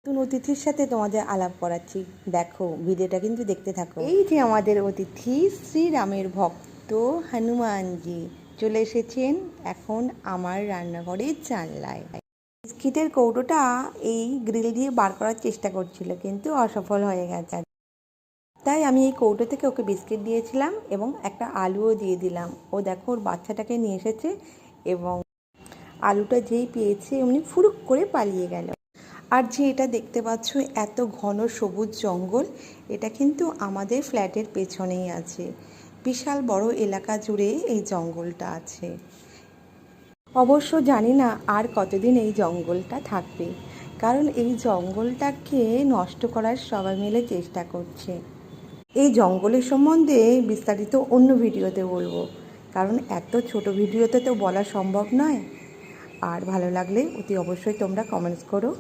নতুন অতিথির সাথে তোমাদের আলাপ করাচ্ছি, দেখো ভিডিওটা কিন্তু দেখতে থাকো। এই যে আমাদের অতিথি শ্রীরামের ভক্ত হনুমানজি চলে এসেছেন এখন আমার রান্নাঘরের জানলায়। বিস্কিটের কৌটোটা এই গ্রিল দিয়ে বার করার চেষ্টা করছিল, কিন্তু অসফল হয়ে গেছে। তাই আমি এই কৌটো থেকে ওকে বিস্কিট দিয়েছিলাম এবং একটা আলুও দিয়ে দিলাম। ও দেখো ওর বাচ্চাটাকে নিয়ে এসেছে এবং আলুটা যেই পেয়েছে এমনি ফুরুক করে পালিয়ে গেল। আর যে এটা দেখতে পাচ্ছ এত ঘন সবুজ জঙ্গল, এটা কিন্তু আমাদের ফ্ল্যাটের পেছনেই আছে। বিশাল বড় এলাকা জুড়ে এই জঙ্গলটা আছে। অবশ্য জানি না আর কতদিন এই জঙ্গলটা থাকবে, কারণ এই জঙ্গলটাকে নষ্ট করার সবাই মিলে চেষ্টা করছে। এই জঙ্গলের সম্বন্ধে বিস্তারিত অন্য ভিডিওতে বলবো, কারণ এত ছোট ভিডিওতে তো বলা সম্ভব নয়। আর ভালো লাগলে অতি অবশ্যই তোমরা কমেন্টস করো।